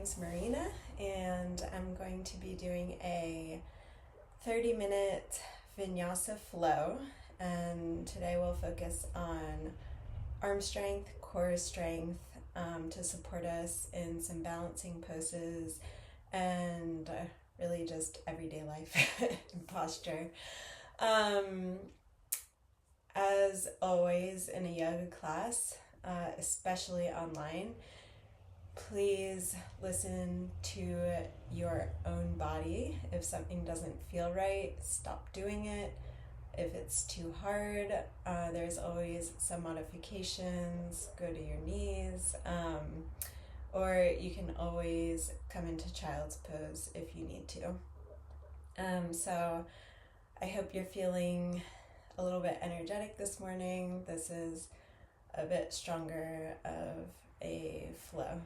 name's Marina, and I'm going to be doing a 30-minute Vinyasa Flow, and today we'll focus on arm strength, core strength, to support us in some balancing poses and really just everyday life and posture. As always in a yoga class, especially online, please listen to your own body. If something doesn't feel right, stop doing it. If it's too hard, there's always some modifications. Go to your knees, or you can always come into child's pose if you need to. So I hope you're feeling a little bit energetic this morning. This is a bit stronger of a flow.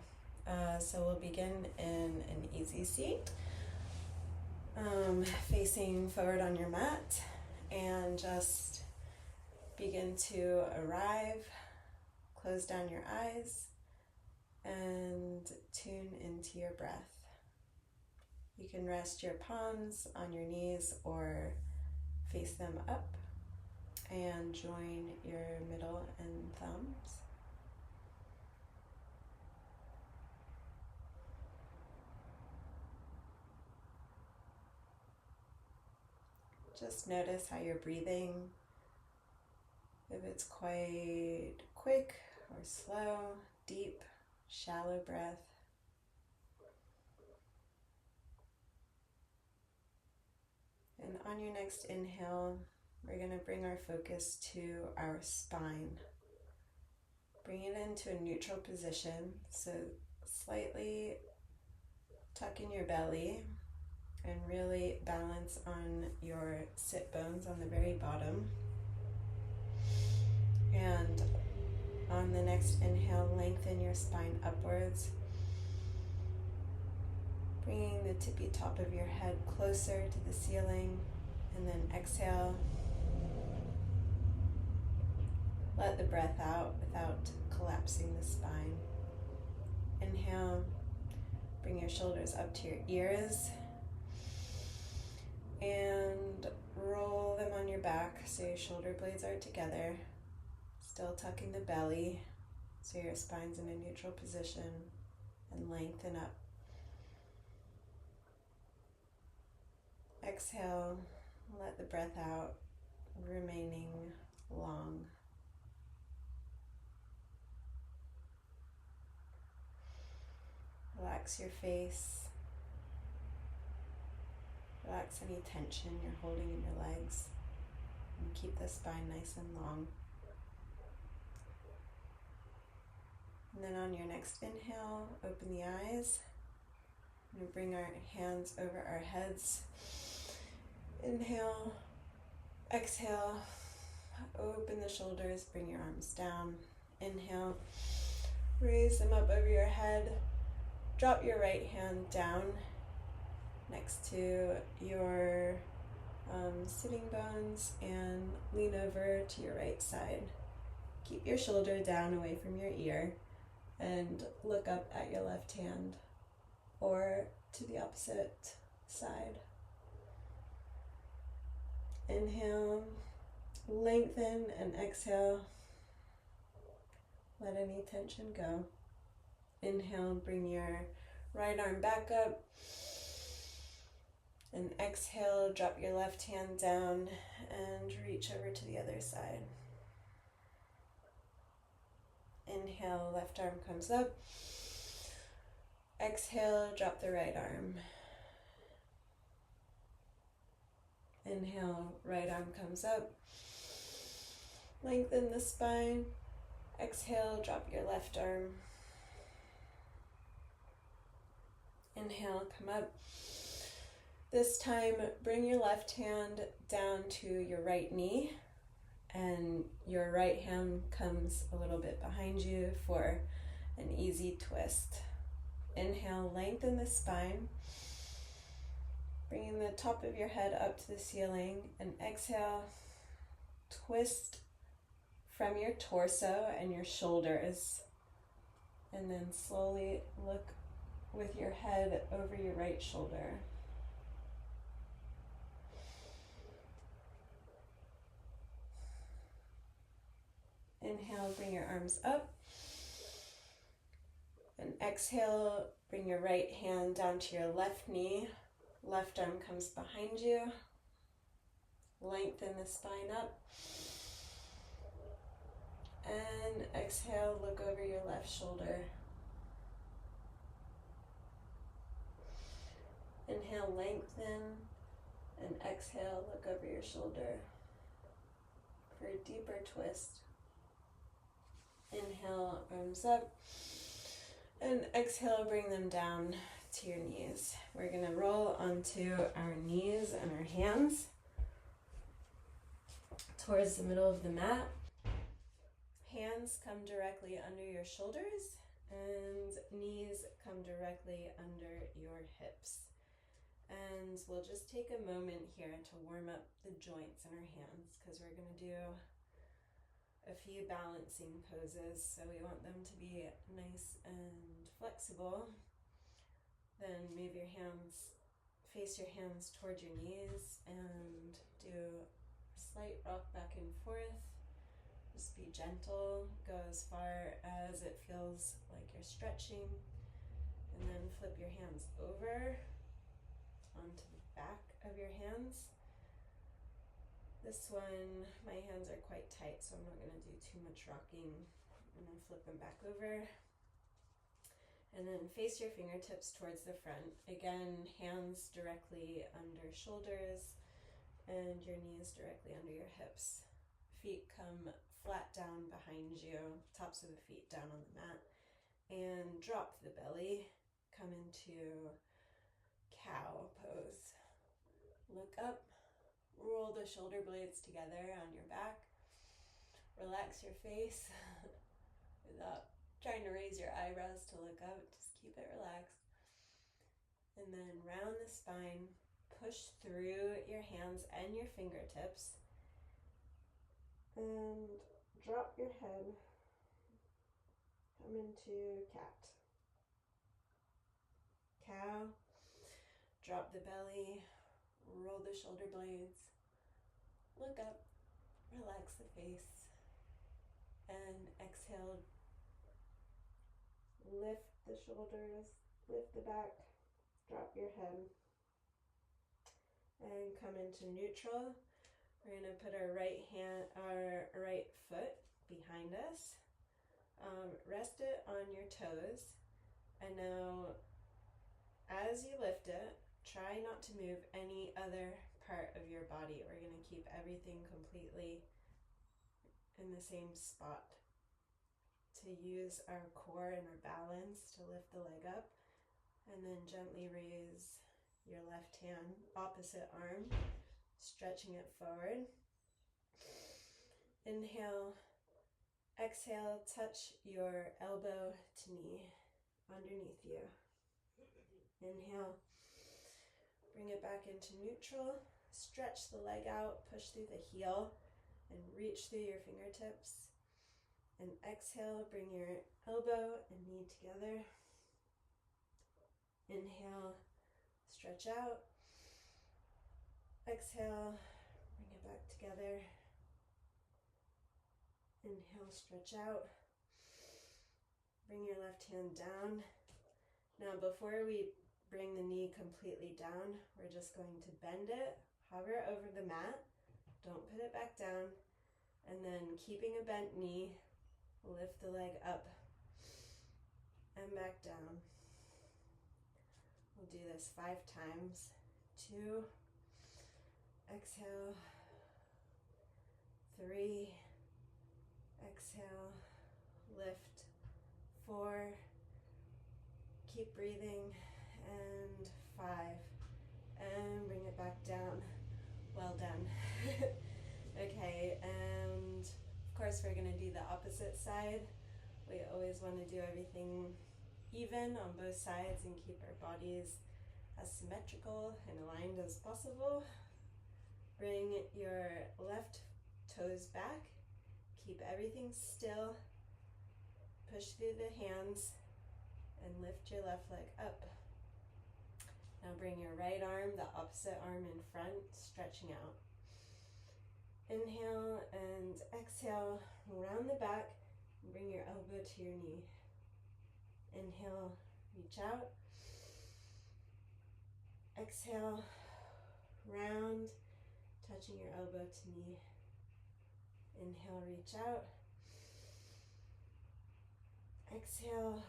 So we'll begin in an easy seat, facing forward on your mat, and just begin to arrive. Close down your eyes and tune into your breath. You can rest your palms on your knees or face them up and join your middle and thumbs. Just notice how you're breathing, if it's quite quick or slow, deep, shallow breath. And on your next inhale, we're going to bring our focus to our spine. Bring it into a neutral position, so slightly tuck in your belly and really balance on your sit bones on the very bottom. And on the next inhale, lengthen your spine upwards, bringing the tippy top of your head closer to the ceiling. And then exhale. Let the breath out without collapsing the spine. Inhale, bring your shoulders up to your ears and roll them on your back so your shoulder blades are together, still tucking the belly so your spine's in a neutral position, and lengthen up. Exhale, let the breath out, remaining long. Relax your face. Relax any tension you're holding in your legs, and keep the spine nice and long. And then on your next inhale, open the eyes. And bring our hands over our heads. Inhale, exhale, open the shoulders, bring your arms down. Inhale, raise them up over your head. Drop your right hand down next to your sitting bones and lean over to your right side. Keep your shoulder down away from your ear and look up at your left hand or to the opposite side. Inhale, lengthen, and exhale. Let any tension go. Inhale, bring your right arm back up. And exhale, drop your left hand down and reach over to the other side. Inhale, left arm comes up. Exhale, drop the right arm. Inhale, right arm comes up. Lengthen the spine. Exhale, drop your left arm. Inhale, come up. This time, bring your left hand down to your right knee, and your right hand comes a little bit behind you for an easy twist. Inhale, lengthen the spine, bringing the top of your head up to the ceiling, and exhale, twist from your torso and your shoulders, and then slowly look with your head over your right shoulder. Inhale, bring your arms up. And exhale, bring your right hand down to your left knee. Left arm comes behind you. Lengthen the spine up. And exhale, look over your left shoulder. Inhale, lengthen. And exhale, look over your shoulder for a deeper twist. Inhale, arms up. And exhale, bring them down to your knees. We're going to roll onto our knees and our hands towards the middle of the mat. Hands come directly under your shoulders and knees come directly under your hips. And we'll just take a moment here to warm up the joints in our hands because we're going to do a few balancing poses. So we want them to be nice and flexible. Then move your hands, face your hands toward your knees and do a slight rock back and forth. Just be gentle, go as far as it feels like you're stretching, and then flip your hands over onto the back of your hands. This one, my hands are quite tight, so I'm not going to do too much rocking. And then flip them back over. And then face your fingertips towards the front. Again, hands directly under shoulders and your knees directly under your hips. Feet come flat down behind you, tops of the feet down on the mat, and drop the belly. Come into cow pose. Look up, roll the shoulder blades together on your back. Relax your face without trying to raise your eyebrows to look up. Just keep it relaxed. And then round the spine, push through your hands and your fingertips. And drop your head, come into cat. Cow, drop the belly, roll the shoulder blades, look up, relax the face, and exhale, lift the shoulders, lift the back, drop your head, and come into neutral. We're going to put our right foot behind us. Rest it on your toes. And now, as you lift it, try not to move any other part of your body. We're going to keep everything completely in the same spot. To use our core and our balance to lift the leg up. And then gently raise your left hand, opposite arm. Stretching it forward. Inhale, exhale, touch your elbow to knee underneath you. Inhale, bring it back into neutral. Stretch the leg out, push through the heel, and reach through your fingertips. And exhale, bring your elbow and knee together. Inhale, stretch out. Exhale, bring it back together. Inhale, stretch out. Bring your left hand down. Now before we bring the knee completely down, we're just going to bend it, hover over the mat, don't put it back down, and then keeping a bent knee, lift the leg up and back down. We'll do this 5 times. 2, exhale, 3, exhale, lift, 4, keep breathing, and 5, and bring it back down. Well done. Okay, and of course we're going to do the opposite side. We always want to do everything even on both sides and keep our bodies as symmetrical and aligned as possible. Bring your left toes back. Keep everything still. Push through the hands and lift your left leg up. Now bring your right arm, the opposite arm in front, stretching out. Inhale and exhale, round the back, and bring your elbow to your knee. Inhale, reach out. Exhale, round, touching your elbow to knee. Inhale, reach out. Exhale,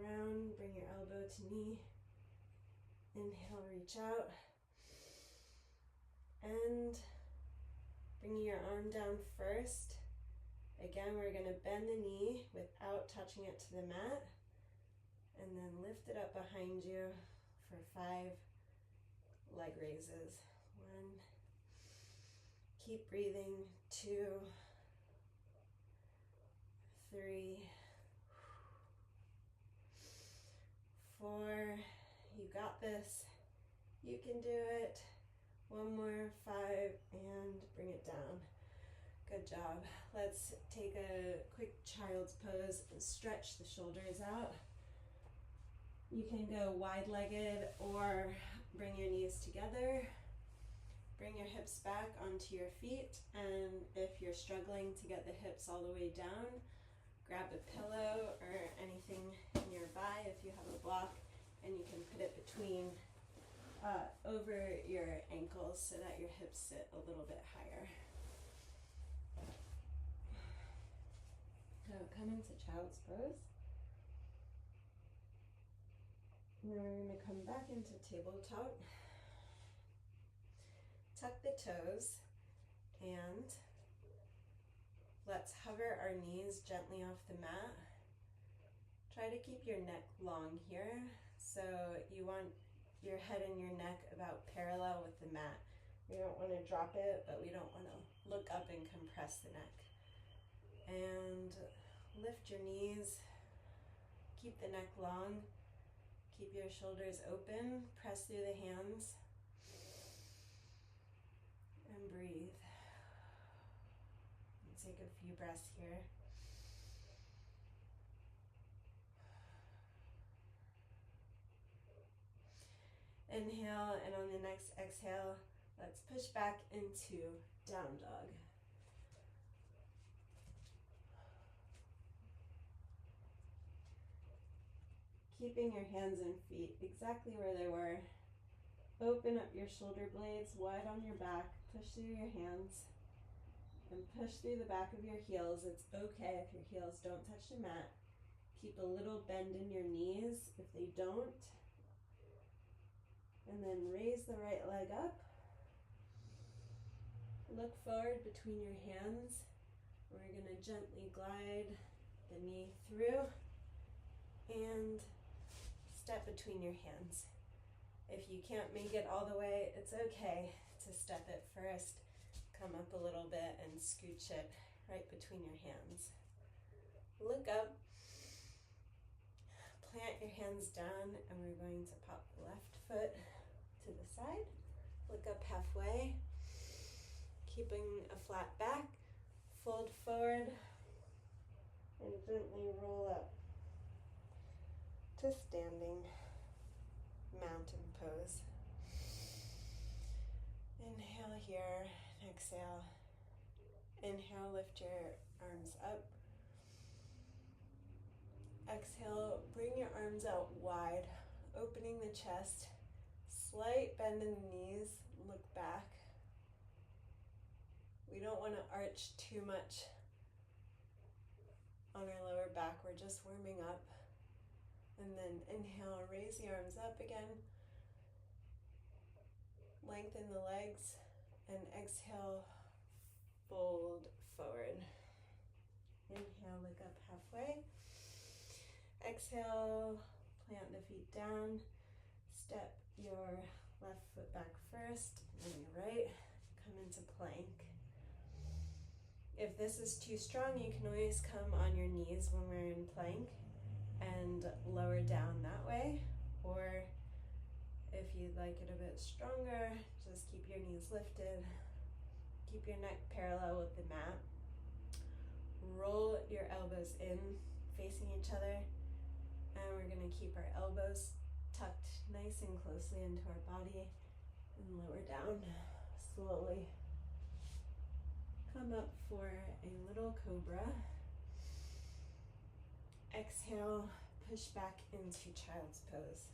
round, bring your elbow to knee. Inhale, reach out. And bringing your arm down first. Again, we're going to bend the knee without touching it to the mat. And then lift it up behind you for 5 leg raises. 1. Keep breathing. 2. 3. 4. You got this. You can do it. 1 more. 5. And bring it down. Good job. Let's take a quick child's pose and stretch the shoulders out. You can go wide-legged or bring your knees together. Bring your hips back onto your feet, and if you're struggling to get the hips all the way down, grab a pillow or anything nearby if you have a block, and you can put it between over your ankles so that your hips sit a little bit higher. So come into child's pose. And then we're going to come back into tabletop. Tuck the toes and let's hover our knees gently off the mat. Try to keep your neck long here. So you want your head and your neck about parallel with the mat. We don't want to drop it, but we don't want to look up and compress the neck. And lift your knees. Keep the neck long. Keep your shoulders open. Press through the hands. And breathe. And take a few breaths here. Inhale, and on the next exhale, let's push back into down dog. Keeping your hands and feet exactly where they were. Open up your shoulder blades wide on your back. Push through your hands and push through the back of your heels. It's okay if your heels don't touch the mat. Keep a little bend in your knees if they don't. And then raise the right leg up. Look forward between your hands. We're going to gently glide the knee through and step between your hands. If you can't make it all the way, it's okay to step it first. Come up a little bit and scooch it right between your hands. Look up. Plant your hands down, and we're going to pop the left foot to the side. Look up halfway. Keeping a flat back. Fold forward and gently roll up to standing mountain pose. Inhale here, exhale. Inhale, lift your arms up. Exhale, bring your arms out wide, opening the chest. Slight bend in the knees, look back. We don't want to arch too much on our lower back, we're just warming up. And then inhale, raise the arms up again. Lengthen the legs, and exhale, fold forward. Inhale, look up halfway. Exhale, plant the feet down. Step your left foot back first, then your right. Come into plank. If this is too strong, you can always come on your knees when we're in plank and lower down that way. Or if you'd like it a bit stronger, just keep your knees lifted. Keep your neck parallel with the mat. Roll your elbows in, facing each other, And we're going to keep our elbows tucked nice and closely into our body and lower down slowly. Come up for a little cobra. Exhale, push back into child's pose.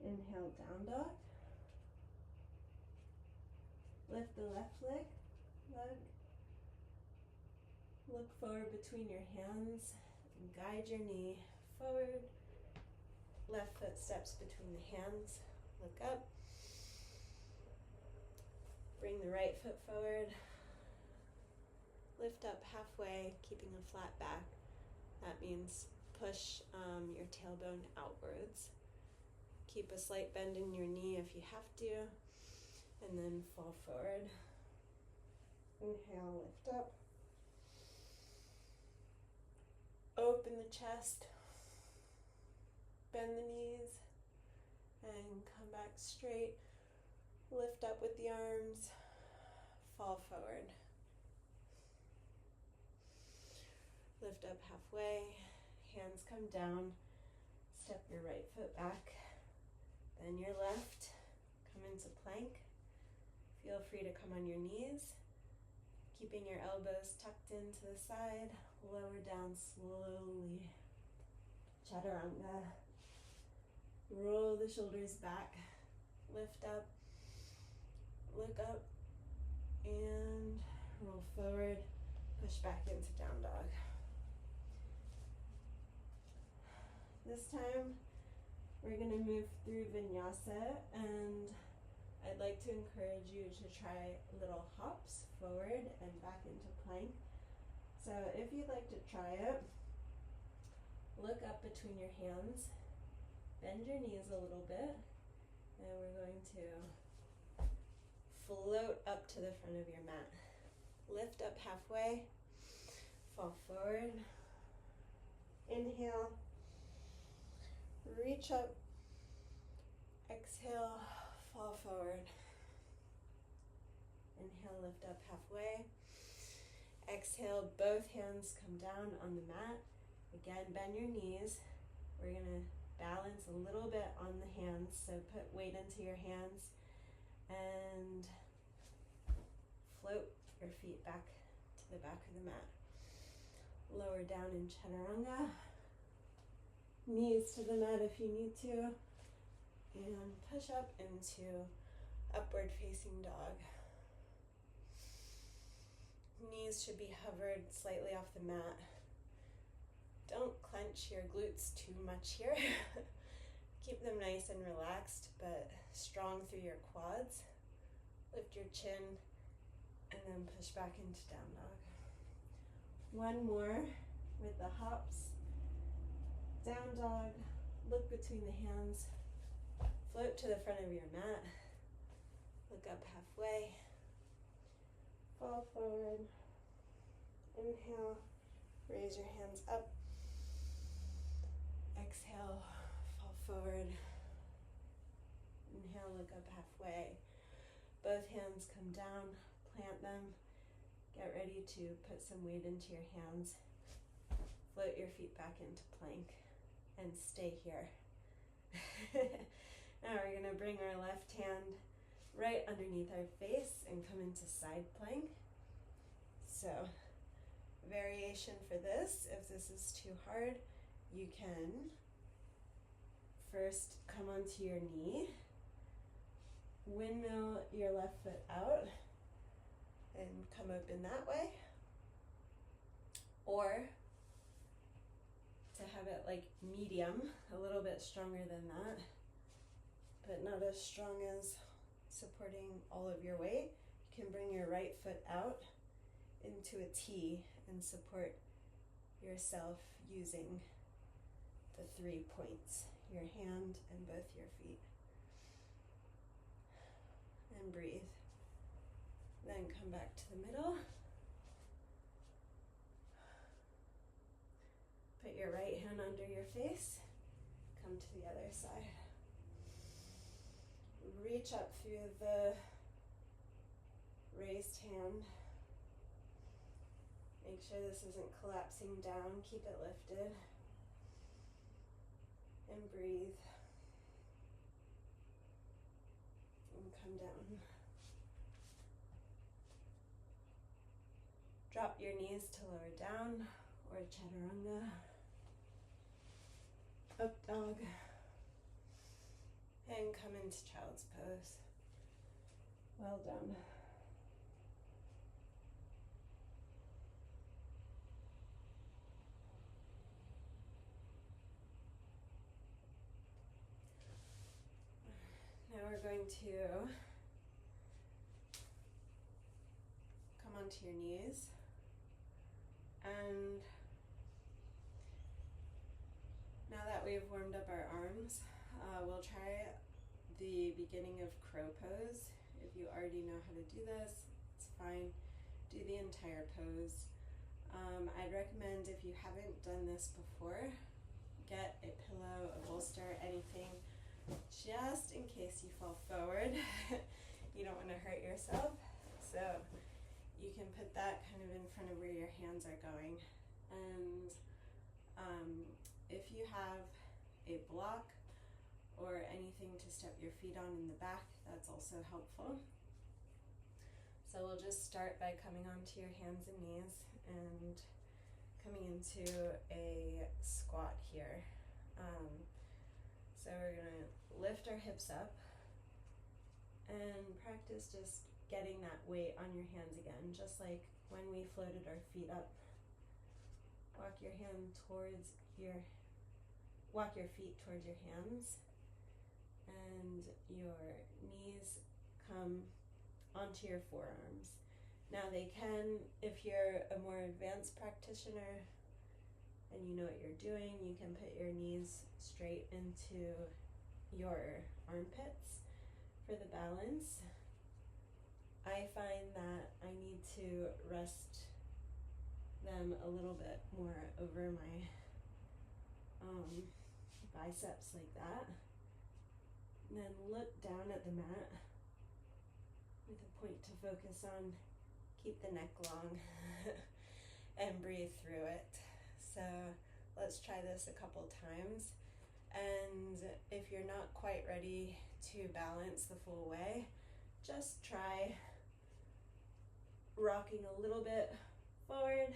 Inhale, down dog. Lift the left leg. Look forward between your hands and guide your knee forward. Left foot steps between the hands. Look up. Bring the right foot forward. Lift up halfway, keeping a flat back. That means push your tailbone outwards. Keep a slight bend in your knee if you have to, and then fall forward. Inhale, lift up. Open the chest. Bend the knees, and come back straight. Lift up with the arms. Fall forward. Lift up halfway, hands come down, step your right foot back, then your left, come into plank. Feel free to come on your knees, keeping your elbows tucked into the side, lower down slowly. Chaturanga. Roll the shoulders back, lift up, look up, and roll forward, push back into down dog. This time, we're going to move through Vinyasa, and I'd like to encourage you to try little hops forward and back into plank. So if you'd like to try it, look up between your hands, bend your knees a little bit, and we're going to float up to the front of your mat. Lift up halfway, fall forward, inhale, reach up, exhale, fall forward. Inhale, lift up halfway. Exhale, both hands come down on the mat. Again, bend your knees. We're going to balance a little bit on the hands, so put weight into your hands and float your feet back to the back of the mat. Lower down in Chaturanga. Knees to the mat if you need to, and push up into upward facing dog. Knees should be hovered slightly off the mat. Don't clench your glutes too much here. Keep them nice and relaxed, but strong through your quads. Lift your chin, and then push back into down dog. One more with the hops. Down dog, look between the hands, float to the front of your mat, look up halfway, fall forward, inhale, raise your hands up, exhale, fall forward, inhale, look up halfway, both hands come down, plant them, get ready to put some weight into your hands, float your feet back into plank. And stay here. Now we're going to bring our left hand right underneath our face and come into side plank. So, variation for this, if this is too hard, you can first come onto your knee, windmill your left foot out, and come open that way. Or to have it like medium, a little bit stronger than that, but not as strong as supporting all of your weight. You can bring your right foot out into a T and support yourself using the 3 points, your hand and both your feet. And breathe. Then come back to the middle. Put your right hand under your face. Come to the other side. Reach up through the raised hand Make sure this isn't collapsing down. Keep it lifted. And breathe. And come down. Drop your knees to lower down or chaturanga. Up dog. And come into child's pose. Well done. Now we're going to come onto your knees and now that we've warmed up our arms, we'll try the beginning of crow pose. If you already know how to do this, it's fine. Do the entire pose. I'd recommend, if you haven't done this before, get a pillow, a bolster, anything, just in case you fall forward. You don't want to hurt yourself. So you can put that kind of in front of where your hands are going. And if you have a block or anything to step your feet on in the back, that's also helpful. So we'll just start by coming onto your hands and knees and coming into a squat here. So we're gonna lift our hips up and practice just getting that weight on your hands again, just like when we floated our feet up. Walk your feet towards your hands, and your knees come onto your forearms. Now they can, if you're a more advanced practitioner and you know what you're doing, you can put your knees straight into your armpits for the balance. I find that I need to rest them a little bit more over my biceps like that. And then look down at the mat with a point to focus on. Keep the neck long and breathe through it. So let's try this a couple times. And if you're not quite ready to balance the full way, just try rocking a little bit forward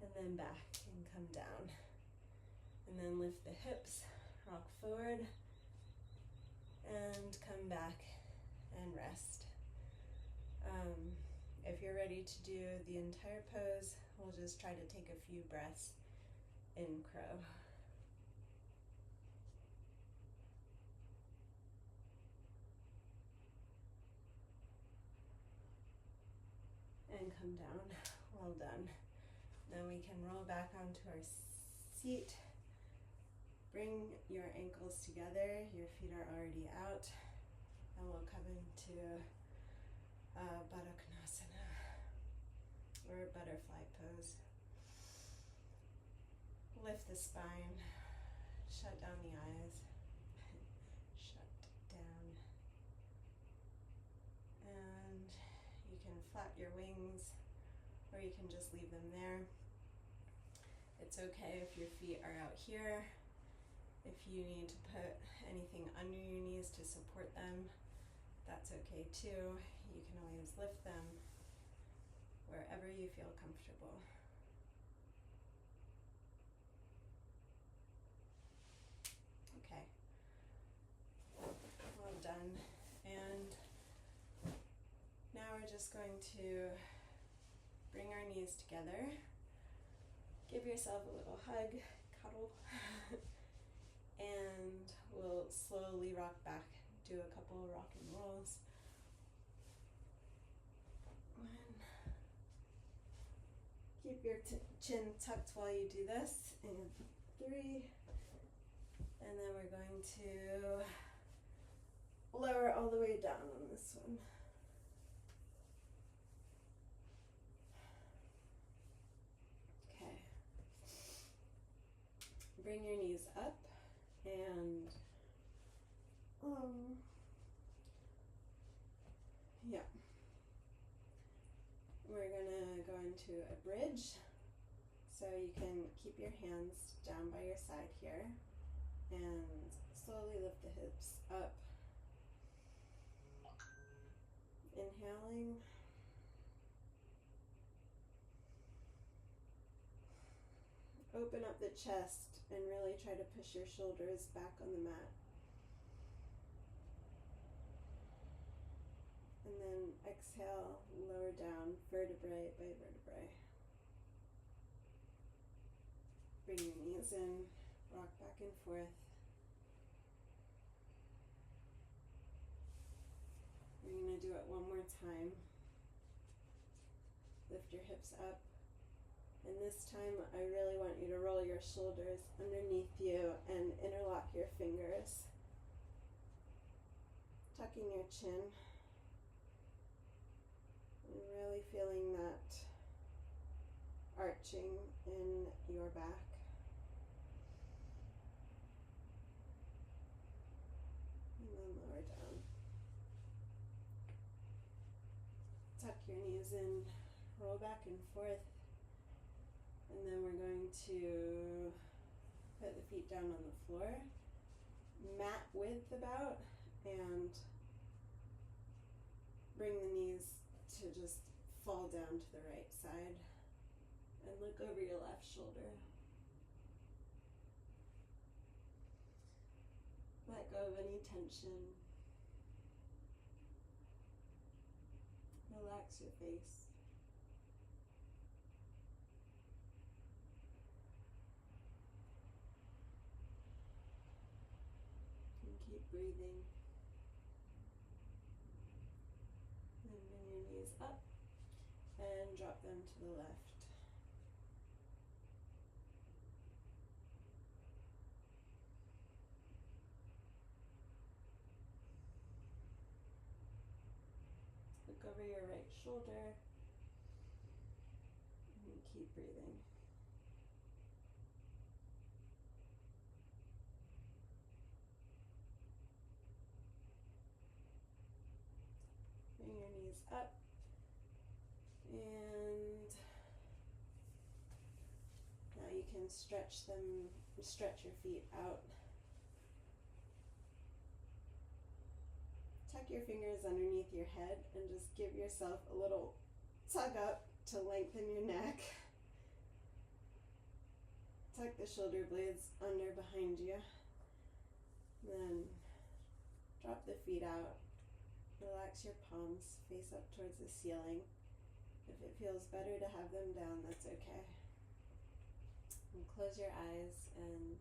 and then back and come down. And then lift the hips, rock forward and come back and rest. If you're ready to do the entire pose, we'll just try to take a few breaths in crow. And come down. Well done. Then we can roll back onto our seat. Bring your ankles together. Your feet are already out. And we'll come into Baddha Konasana, or butterfly pose. Lift the spine. Shut down the eyes. Shut down. And you can flap your wings, or you can just leave them there. It's okay if your feet are out here. If you need to put anything under your knees to support them, that's okay too. You can always lift them wherever you feel comfortable. Okay, well done. And now we're just going to bring our knees together. Give yourself a little hug, cuddle, and we'll slowly rock back. Do a couple of rock and rolls. 1. Keep your chin tucked while you do this. And 3. And then we're going to lower all the way down on this one. Okay. Bring your knees up and yeah. We're gonna go into into a bridge. So you can keep your hands down by your side here and slowly lift the hips up. Inhaling. Open up the chest and really try to push your shoulders back on the mat. And then exhale, lower down vertebrae by vertebrae. Bring your knees in, rock back and forth. We're going to do it one more time. Lift your hips up. And this time I really want you to roll your shoulders underneath you and interlock your fingers. Tucking your chin. And really feeling that arching in your back. And then lower down. Tuck your knees in, roll back and forth. And then we're going to put the feet down on the floor, mat width about, and bring the knees to just fall down to the right side and look over your left shoulder. Let go of any tension. Relax your face. And keep breathing. And bring your knees up and drop them to the left. Look over your right shoulder and keep breathing. Bring your knees up and now you can stretch your feet out. Tuck your fingers underneath your head and just give yourself a little tug up to lengthen your neck. Tuck the shoulder blades under behind you. Then drop the feet out. Relax your palms, face up towards the ceiling. If it feels better to have them down, that's okay. And close your eyes and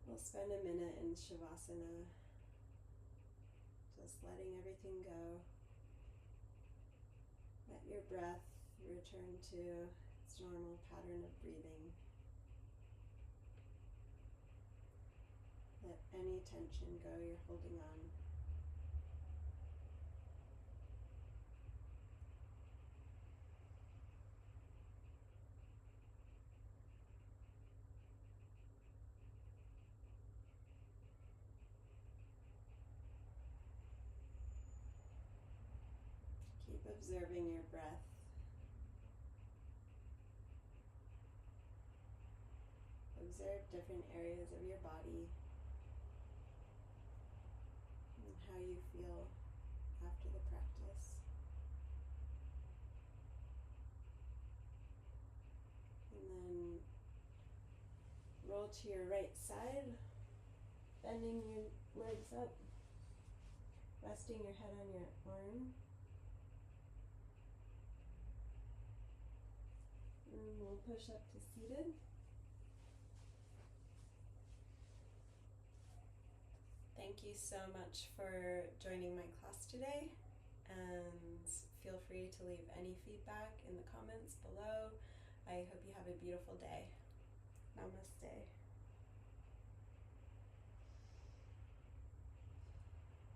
we'll spend a minute in Shavasana. Just letting everything go. Let your breath return to its normal pattern of breathing. Let any tension go you're holding on. Keep observing your breath. Observe different areas of your body and how you feel after the practice. And then roll to your right side, bending your legs up, resting your head on your arm. And we'll push up to seated. Thank you so much for joining my class today, and feel free to leave any feedback in the comments below. I hope you have a beautiful day. Namaste.